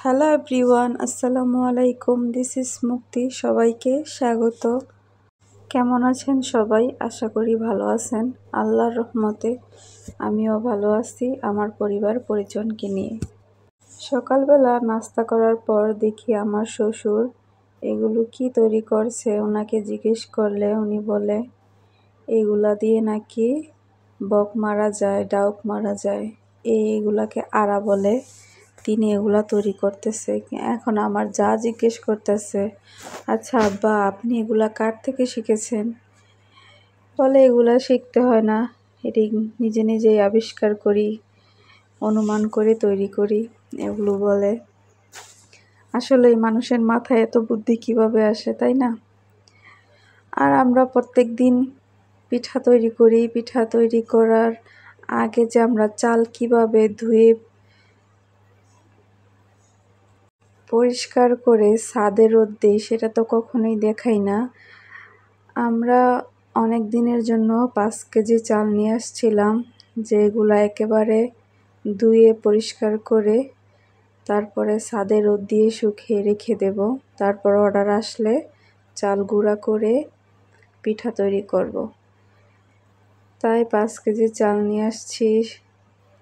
Hello everyone, আসসালামু আলাইকুম। This is মুক্তি। সবাইকে স্বাগত। কেমন আছেন সবাই? আশা করি ভালো আছেন। আল্লাহর রহমতে আমিও ভালো আছি আমার পরিবার পরিজনকে নিয়ে। সকালবেলা নাস্তা করার পর দেখি আমার শ্বশুর এগুলো কি তৈরি করছে। ওনাকে জিজ্ঞেস করলে উনি বলে এগুলা দিয়ে নাকি বক মারা যায়, ডাউক মারা যায়। এইগুলাকে আড়া বলে। তিনি এগুলা তৈরি করতেছে। এখন আমার যা জিজ্ঞেস করতেছে, আচ্ছা আব্বা, আপনি এগুলা কার থেকে শিখেছেন? বলে এগুলা শিখতে হয় না, এটি নিজে নিজেই আবিষ্কার করি, অনুমান করে তৈরি করি, এগুলো বলে। আসলে মানুষের মাথায় এত বুদ্ধি কিভাবে আসে, তাই না? আর আমরা প্রত্যেক দিন পিঠা তৈরি করি। পিঠা তৈরি করার আগে যে আমরা চাল কিভাবে ধুয়ে পরিষ্কার করে ছাদে রোদ দিই, সেটা তো কখনোই দেখাই না। আমরা অনেক দিনের জন্য 5 কেজি চাল নিয়ে আসছিলাম, যেগুলো একেবারে ধুয়ে পরিষ্কার করে তারপরে ছাদে রোদ দিয়ে শুকিয়ে রেখে দেব। তারপর অর্ডার আসলে চাল গুঁড়া করে পিঠা তৈরি করব। তাই 5 কেজি চাল নিয়ে আসছি।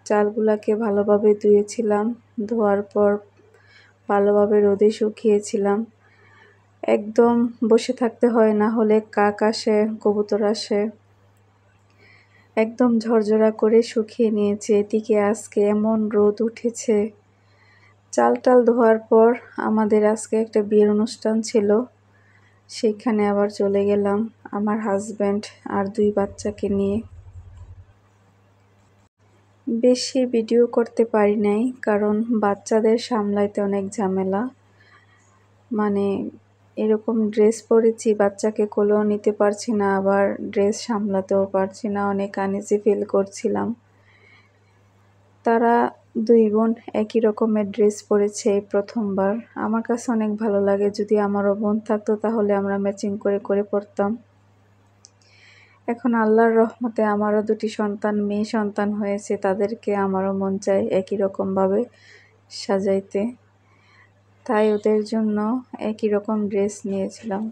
চালগুলাকে ভালোভাবে ধুয়েছিলাম, ধোয়ার পর ভালোভাবে রোদে শুকিয়েছিলাম। একদম বসে থাকতে হয়, না হলে কাক আসে, কবুতর আসে। একদম ঝরঝরা করে শুকিয়ে নিয়েছে। এদিকে আজকে এমন রোদ উঠেছে। চাল টাল ধোয়ার পর আমাদের আজকে একটা বিয়ের অনুষ্ঠান ছিল, সেখানে আবার চলে গেলাম আমার হাজব্যান্ড আর 2 বাচ্চাকে নিয়ে। বেশি ভিডিও করতে পারি নাই, কারণ বাচ্চাদের সামলাইতে অনেক ঝামেলা। মানে এরকম ড্রেস পরেছি, বাচ্চাকে কোলেও নিতে পারছি না, আবার ড্রেস সামলাতেও পারছি না, অনেক আনইজি ফিল করছিলাম। তারা 2 বোন একই রকমের ড্রেস পরেছে এই প্রথমবার। আমার কাছে অনেক ভালো লাগে, যদি আমারও বোন থাকতো তাহলে আমরা ম্যাচিং করে করে পরতাম। এখন আল্লাহর রহমতে আমারও 2টি সন্তান, মেয়ে সন্তান হয়েছে। তাদেরকে আমারও মন চায় একই রকমভাবে সাজাইতে, তাই ওদের জন্য একই রকম ড্রেস নিয়েছিলাম।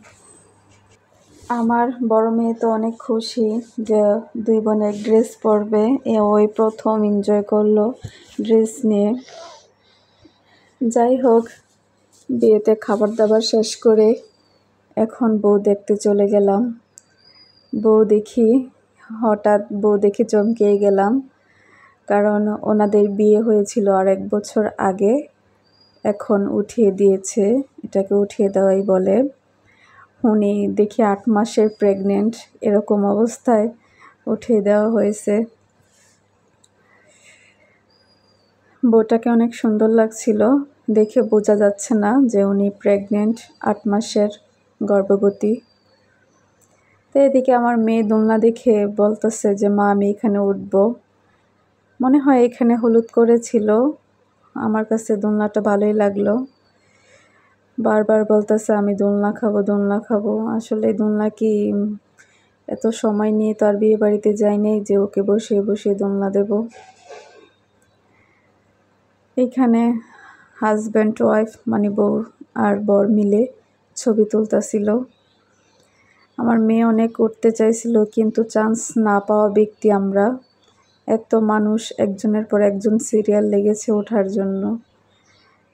আমার বড় মেয়ে তো অনেক খুশি যে 2 বোনের ড্রেস পরবে। ওই প্রথম এনজয় করলো ড্রেস নিয়ে। যাই হোক, বিয়েতে খাবার দাবার শেষ করে এখন বউ দেখতে চলে গেলাম। বউ দেখে চমকে গেলাম, কারণ ওনাদের বিয়ে হয়েছিল আর 1 বছর আগে, এখন উঠিয়ে দিয়েছে। এটাকে উঠিয়ে দেওয়াই বলে। উনি দেখি 8 মাসের প্রেগনেন্ট, এরকম অবস্থায় উঠিয়ে দেওয়া হয়েছে। বউটাকে অনেক সুন্দর লাগছিল, দেখে বোঝা যাচ্ছে না যে উনি প্রেগনেন্ট, 8 মাসের গর্ভবতী। তো এদিকে আমার মেয়ে দোলনা দেখে বলতেছে যে মা, আমি এখানে উঠবো। মনে হয় এখানে হলুদ করেছিল। আমার কাছে দোলনাটা ভালোই লাগলো। বারবার বলতেছে আমি দোলনা খাবো, দোলনা খাবো। আসলে দোলনা কি, এত সময় নিয়ে তো আর বিয়ে বাড়িতে যাই নাই যে ওকে বসে বসে দোলনা দেব। এখানে হাজব্যান্ড ওয়াইফ মানে বউ আর বর মিলে ছবি তুলতেছিল। আমার মেয়ে অনেক উঠতে চাইছিল, কিন্তু চান্স না পাওয়া ব্যক্তি আমরা। এত মানুষ একজনের পর একজন সিরিয়াল লেগেছে ওঠার জন্য।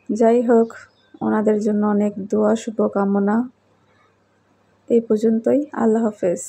যাই হোক, ওনাদের জন্য অনেক দোয়া শুভকামনা। এই পর্যন্তই। আল্লাহ হাফেজ।